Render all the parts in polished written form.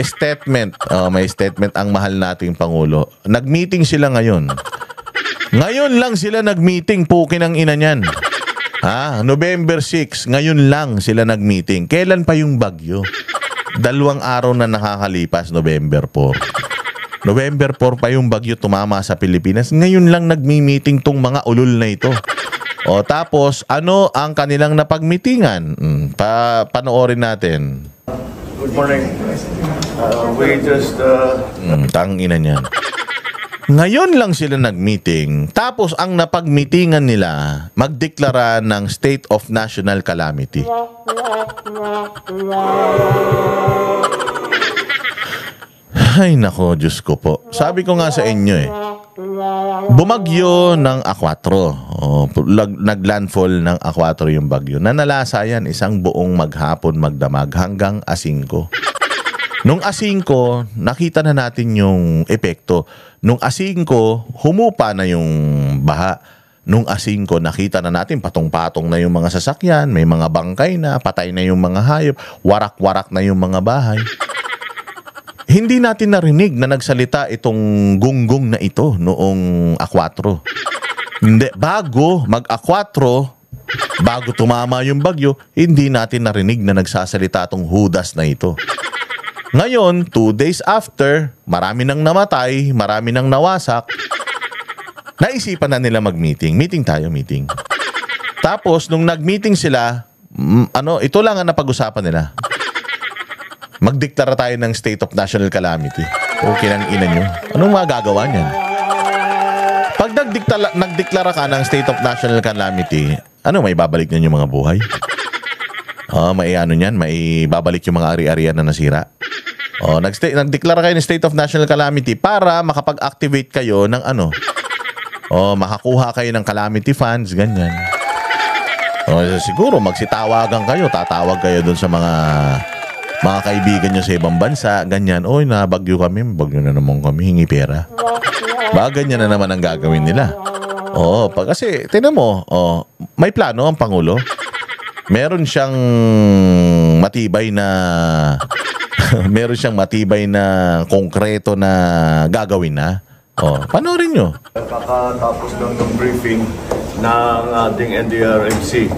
statement. May statement ang mahal nating Pangulo. Nag-meeting sila ngayon. Ngayon lang sila nag-meeting, pukin ang ina niyan. November 6, ngayon lang sila nag-meeting. Kailan pa yung bagyo? 2 araw na nakakalipas, November 4. November 4 pa yung bagyo tumama sa Pilipinas. Ngayon lang nagmi-meeting tong mga ulol na ito. Tapos, ano ang kanilang napagmitingan? Panoorin natin. Good morning. We just... Tangina niyan. Ngayon lang sila nag-meeting, tapos ang napag-meetingan nila, magdeklara ng State of National Calamity. Ay nako, Diyos ko po. Sabi ko nga sa inyo bumagyo ng A4. Naglandfall ng A4 yung bagyo. Nanalasa yan isang buong maghapon magdamag hanggang A5. Nung A5, nakita na natin yung epekto. Nung A5, humupa na yung baha. Nung A5, nakita na natin patong-patong na yung mga sasakyan, may mga bangkay na, patay na yung mga hayop, warak-warak na yung mga bahay. Hindi natin narinig na nagsalita itong gunggong na ito noong A4. Hindi, bago mag-A4, bago tumama yung bagyo, hindi natin narinig na nagsasalita itong Judas na ito. Ngayon, 2 days after, marami nang namatay, marami nang nawasak. Naisipan na nila mag-meeting. Meeting tayo, meeting. Tapos, nung nag-meeting sila, ito lang ang napag-usapan nila. Magdeklara tayo ng State of National Calamity. Okay nang ina nyo. Anong magagawa niyan? Pag nagdeklara ka ng State of National Calamity, may babalik niyan yung mga buhay? May babalik yung mga ari-arian na nasira. Nagdeklara kayo ng State of National Calamity para makapag-activate kayo ng makakuha kayo ng calamity funds, ganyan. Siguro magsitawagan kayo, tatawag kayo dun sa mga kaibigan nyo sa ibang bansa, ganyan. Nabagyo kami, bagyo na naman kami, hingi pera. Ganyan na naman ang gagawin nila. Kasi, tinan mo, may plano ang Pangulo. Meron siyang matibay na konkreto na gagawin na. Panoorin nyo. Kakatapos lang ng briefing ng ating NDRMC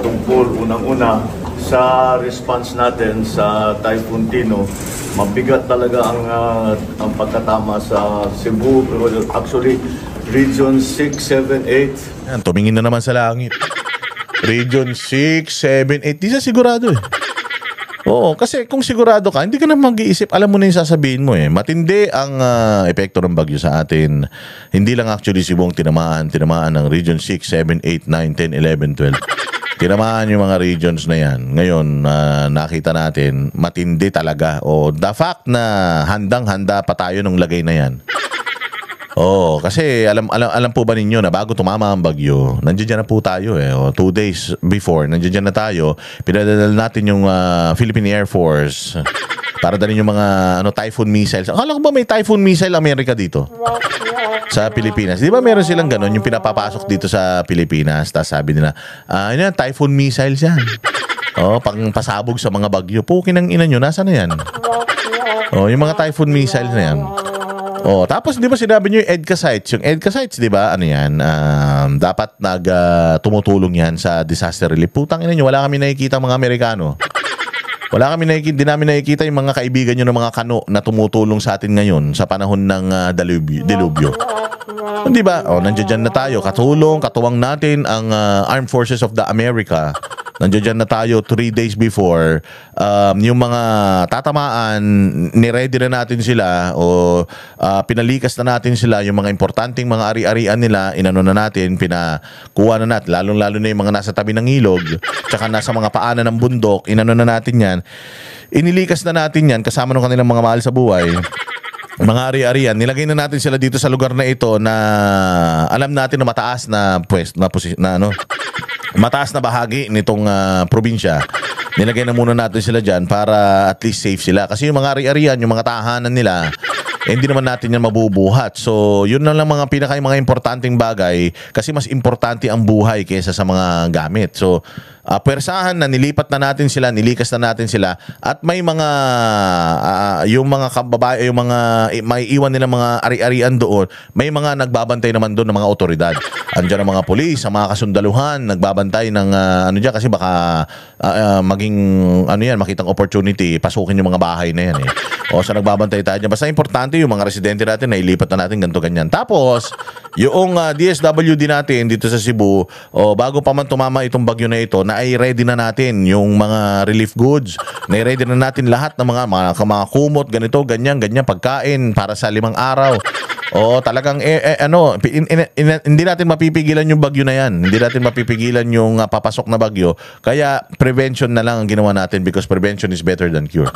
tungkol unang-una sa response natin sa Typhoon Tino. Mabigat talaga ang pagkatama sa Cebu. Actually, Region 6, 7, 8. Yan, tumingin na naman sa langit. Region 6, 7, 8. Di siya sigurado kasi kung sigurado ka, hindi ka na mag-iisip. Alam mo na yung sasabihin mo Matindi ang epekto ng bagyo sa atin. Hindi lang actually Cebu ang tinamaan ng Region 6, 7, 8, 9, 10, 11, 12. Tinamaan yung mga regions na yan. Ngayon, nakita natin, matindi talaga. The fact na handang-handa pa tayo nung lagay na yan. Kasi alam po ba ninyo na bago tumama ang bagyo, nandiyan na po tayo 2 days before, nandiyan na tayo. Pinadala natin yung Philippine Air Force para dalhin yung mga typhoon missiles. Akala ko ba may typhoon missile Amerika dito? Sa Pilipinas. Di ba meron silang ganon, yung pinapapasok dito sa Pilipinas, tapos sabi nila, typhoon missiles yan. Pang pasabog sa mga bagyo. Pukin ang ina nyo, nasa na yan? Yung mga typhoon missiles na yan. Tapos di ba sinabi nyo yung EDCA sites? Yung EDCA sites, di ba, dapat tumutulong yan sa disaster relief. Putang ina nyo, wala kami nakikita mga Amerikano. Di namin nakikita yung mga kaibigan nyo ng mga kano na tumutulong sa atin ngayon sa panahon ng delubyo. Di ba? Nandiyan na tayo. Katuwang natin ang Armed Forces of the America. Nandiyan na tayo 3 days before. Yung mga tatamaan, niready na natin sila pinalikas na natin sila. Yung mga importanteng mga ari-arian nila, inano na natin, pinakuha na natin. Lalong-lalo na yung mga nasa tabi ng ilog, tsaka nasa mga paanan ng bundok, inano na natin yan. Inilikas na natin yan kasama ng kanilang mga mahal sa buhay. Mga ari-arian, nilagay na natin sila dito sa lugar na ito na alam natin na mataas na mataas na bahagi nitong probinsya. Nilagay na muna natin sila dyan para at least safe sila. Kasi yung mga ari-arian, yung mga tahanan nila, hindi naman natin yan mabubuhat. So, yun na lang mga mga importanteng bagay kasi mas importante ang buhay kaysa sa mga gamit. So, pwersahan na nilipat na natin sila, nilikas na natin sila at may mga yung mga kababae, yung mga may iwan nila mga ari-arian doon, may mga nagbabantay naman doon ng mga otoridad. Andiyan ang mga pulis, ang mga kasundaluhan, nagbabantay ng ano diyan kasi baka maging ano yan, makitang opportunity, pasukin yung mga bahay na yan eh. O sa nagbabantay tayo dyan. Basta importante yung mga residente natin na ilipat na natin ganito ganyan. Tapos, yung DSWD natin dito sa Cebu, bago pa man tumama itong bagyo na ito, na ay ready na natin yung mga relief goods. Na ready na natin lahat ng mga kumot, ganito, ganyan, pagkain para sa 5 araw. O talagang hindi natin mapipigilan yung bagyo na yan. Hindi natin mapipigilan yung papasok na bagyo. Kaya prevention na lang ang ginawa natin because prevention is better than cure.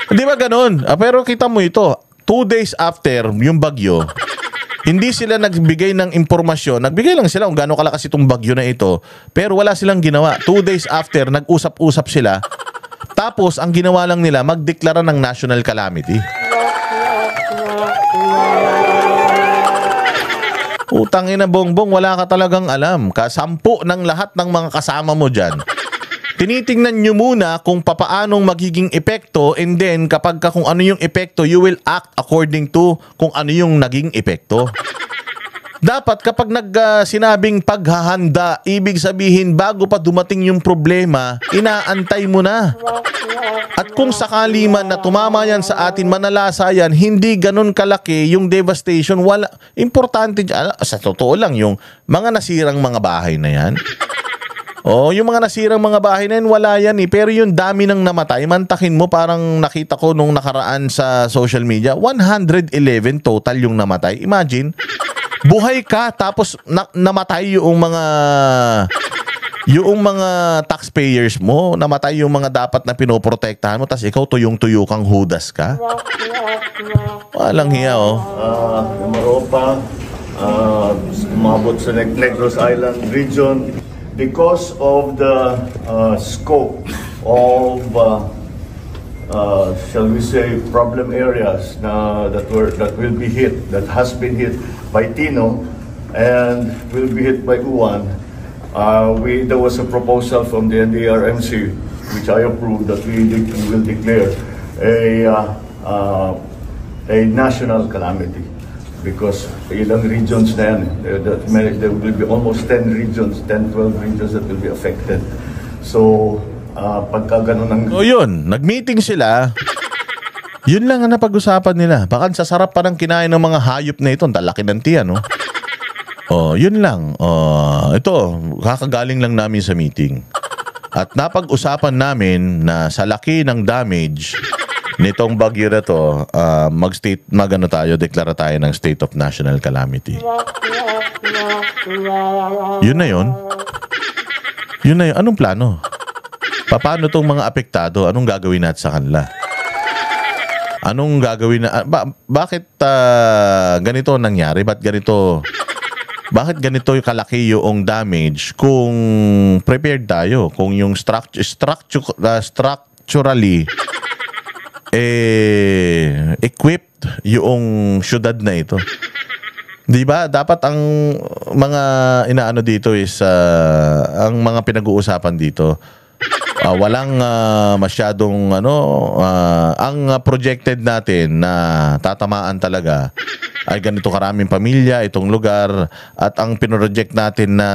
Hindi ba ganun? Pero kita mo ito, 2 days after yung bagyo, hindi sila nagbigay ng impormasyon. Nagbigay lang sila kung gaano kalakas itong bagyo na ito. Pero wala silang ginawa. 2 days after, nag-usap-usap sila. Tapos, ang ginawa lang nila, magdeklara ng national calamity. Utangin na bongbong, wala ka talagang alam. Kasampu ng lahat ng mga kasama mo dyan. Tinitingnan nyo muna kung papaanong magiging epekto and then kapag kung ano yung epekto, you will act according to kung ano yung naging epekto. Dapat kapag sinabing paghahanda, ibig sabihin bago pa dumating yung problema, inaantay mo na. At kung sakali man na tumama yan sa atin, manalasa yan, hindi ganun kalaki yung devastation. Wala. Importante dyan, sa totoo lang, yung mga nasirang mga bahay na yan. Yung mga nasirang mga bahay na yan, wala yan eh. Pero yung dami ng namatay, mantakin mo, parang nakita ko nung nakaraan sa social media, 111 total yung namatay. Imagine, buhay ka tapos namatay yung mga taxpayers mo, namatay yung mga dapat na pinoprotektahan mo, tapos ikaw tuyong-tuyo kang hudas ka. Walang hiya, Maropa, umabot sa Negros Island region. Because of the scope of, shall we say, problem areas that has been hit by Tino and will be hit by Uwan, there was a proposal from the NDRMC, which I approved, that we will declare a national calamity. Because ilang regions na yan, there will be almost 10 regions, 10-12 regions that will be affected. So, pagka ganun ang... So yun, nag-meeting sila, yun lang ang napag-usapan nila. Baka sasarap pa ng kinain ng mga hayop na ito, ang talaki ng tiyan, no? Yun lang. Ito, kakagaling lang namin sa meeting. At napag-usapan namin na sa laki ng damage nitong bagyo na to, deklara tayo ng state of national calamity. Yun na yun. Yun na yun. Anong plano? Paano tong mga apektado? Anong gagawin natin sa kanila? Anong gagawin na... bakit ganito nangyari? Bakit ganito yung kalaki yung damage kung prepared tayo? Kung yung structurally equipped yung syudad na ito. 'Di ba? Dapat ang mga inaano dito is ang mga pinag-uusapan dito walang masyadong ang projected natin na tatamaan talaga ay ganito karaming pamilya itong lugar at ang pinroject natin na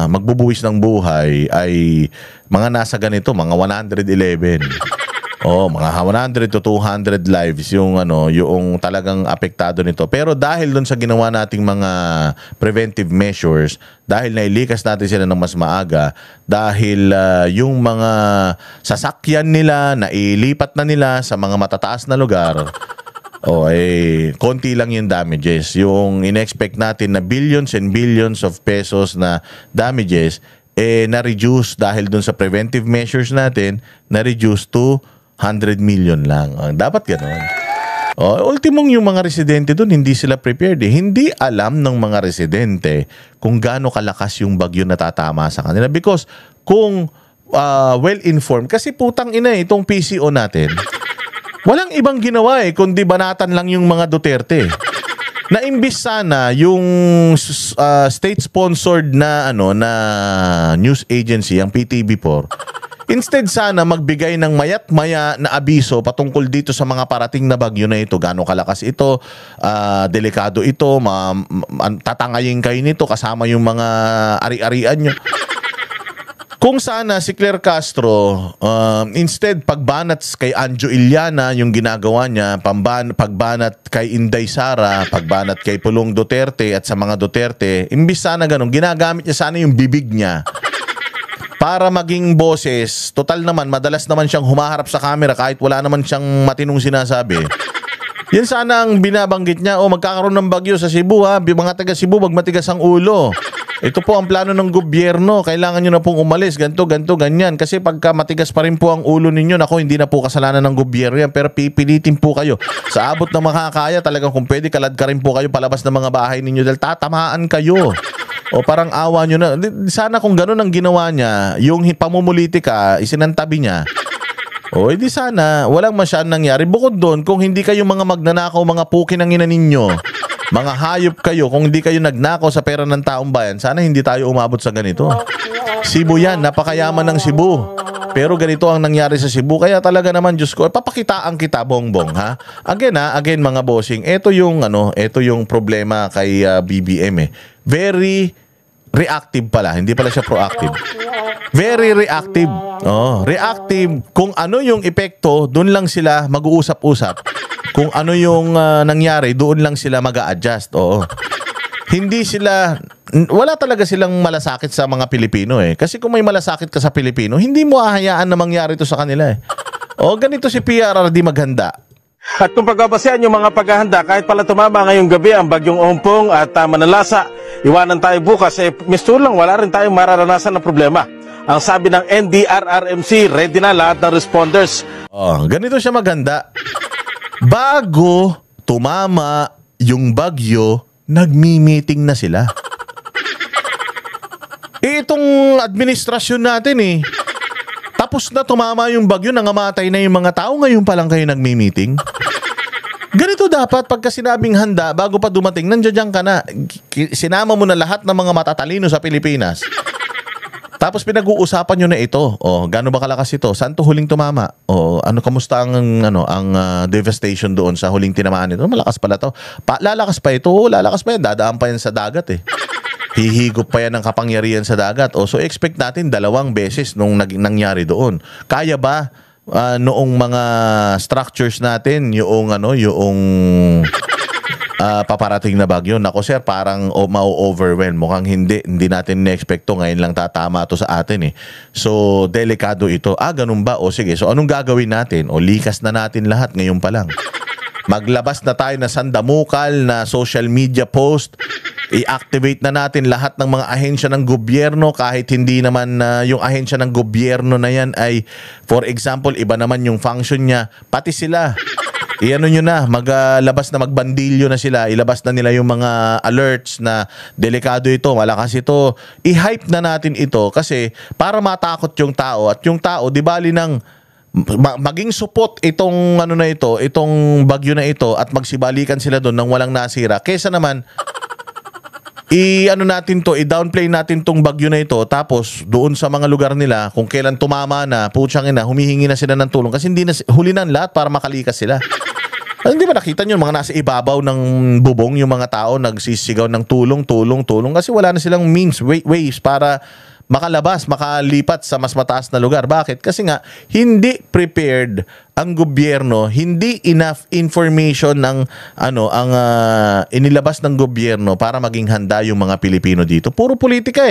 magbubuwis ng buhay ay mga nasa ganito, mga 111. Mga 100 to 200 lives yung talagang apektado nito. Pero dahil doon sa ginawa nating mga preventive measures, dahil nailikas natin sila ng mas maaga, dahil yung mga sasakyan nila, nailipat na nila sa mga matataas na lugar, konti lang yung damages. Yung in-expect natin na billions and billions of pesos na damages, na-reduce dahil doon sa preventive measures natin, na-reduce to 100 million lang. Dapat gano'n. Ultimong yung mga residente doon, hindi sila prepared eh. Hindi alam ng mga residente kung gaano kalakas yung bagyo na tatama sa kanila. Because kung well-informed, kasi putang ina itong PCO natin, Walang ibang ginawa kundi banatan lang yung mga Duterte. Na imbis sana yung state-sponsored na news agency, ang PTV4, instead sana magbigay ng mayat-maya na abiso patungkol dito sa mga parating na bagyo na ito. Gaano kalakas ito, delikado ito, tatangayin kayo nito kasama yung mga ari-arian nyo. Kung sana si Claire Castro, instead pagbanat kay Anjo Iliana yung ginagawa niya, pagbanat kay Inday Sara, pagbanat kay Pulong Duterte at sa mga Duterte, imbis sana ganun, ginagamit niya sana yung bibig niya para maging boses. Total naman, madalas naman siyang humaharap sa camera kahit wala naman siyang matinong sinasabi. Yan sana ang binabanggit niya, magkakaroon ng bagyo sa Cebu ha, mga taga Cebu, wag matigas ang ulo. Ito po ang plano ng gobyerno. Kailangan nyo na pong umalis. Ganto, ganyan. Kasi pagka matigas pa rin po ang ulo ninyo, nako, hindi na po kasalanan ng gobyerno yan. Pero pipilitin po kayo. Sa abot na makakaya, talagang kung pwede, kalad ka rin po kayo palabas ng mga bahay ninyo dahil tatamaan kayo. O parang awa nyo na. Sana kung ganun ang ginawa niya, yung pamumulitika, isinantabi niya. O, edi sana, walang masyadong nangyari. Bukod doon, kung hindi kayo mga magnanakaw, mga pukin ng ina ninyo, mga hayop kayo, kung hindi kayo nagnakaw sa pera ng taong bayan, sana hindi tayo umabot sa ganito. Cebu yan, napakayaman ng Cebu. Pero ganito ang nangyari sa Cebu. Kaya talaga naman, Diyos ko, papakitaan kita, bongbong, ha? Again mga bossing, ito yung problema kay BBM Very reactive pala, hindi pala siya proactive. Very reactive. Reactive. Kung ano yung epekto, doon lang sila mag-uusap-usap. Kung ano yung nangyari, doon lang sila mag-a-adjust. Oo. Hindi sila, wala talaga silang malasakit sa mga Pilipino Kasi kung may malasakit ka sa Pilipino, hindi mo ahayaan na mangyari ito sa kanila ganito si PRRD maghanda. At kung pagbabasehan yung mga paghahanda, kahit pala tumama ngayong gabi ang bagyong Ompong at Manalasa, iwanan tayo bukas, misto lang, wala rin tayong mararanasan na problema. Ang sabi ng NDRRMC, ready na lahat ng responders. Ganito siya maghanda. Bago tumama yung bagyo, nagmi-meeting na sila. Itong administrasyon natin tapos na tumama yung bagyo, nangamatay na yung mga tao, ngayon pa lang kayo nagmi-meeting. Ganito dapat pagka sinabing handa, bago pa dumating, nandiyan ka na. Sinama mo na lahat ng mga matatalino sa Pilipinas. Tapos pinag-uusapan nyo na ito. Gaano ba kalakas ito? Saan to huling tumama? Kamusta ang devastation doon sa huling tinamaan nito? Malakas pala to. Lalakas pa ito. Lalakas pa yan. Dadaan pa yan sa dagat Hihigop pa yan ng kapangyarihan sa dagat. So expect natin 2 beses nung nangyari doon. Kaya ba noong mga structures natin yung paparating na bagyo? Nako sir, parang ma-overwhelm. Mukhang hindi natin na-expect to. Ngayon lang tatama to sa atin So, delikado ito. Ganun ba? Sige. So, anong gagawin natin? Likas na natin lahat ngayon pa lang. Maglabas na tayo na sandamukal na social media post. I-activate na natin lahat ng mga ahensya ng gobyerno kahit hindi naman yung ahensya ng gobyerno na yan ay, for example, iba naman yung function niya. Pati sila. Iano nyo na, maglabas na magbandilyo na sila, ilabas na nila yung mga alerts na delikado ito, malakas ito. I-hype na natin ito kasi para matakot yung tao at yung tao, di bali ng maging supot itong itong bagyo na ito at magsibalikan sila doon nang walang nasira. Kesa naman i-downplay natin tong bagyo na ito tapos doon sa mga lugar nila kung kailan tumama na, putsang ina, humihingi na sila ng tulong kasi hindi na huli na lahat para makalikas sila. Hindi ba nakita nyo mga nasa ibabaw ng bubong yung mga tao nagsisigaw ng tulong kasi wala na silang means, ways para makalabas, makalipat sa mas mataas na lugar. Bakit? Kasi nga, hindi prepared ang gobyerno, hindi enough information ang inilabas ng gobyerno para maging handa yung mga Pilipino dito. Puro politika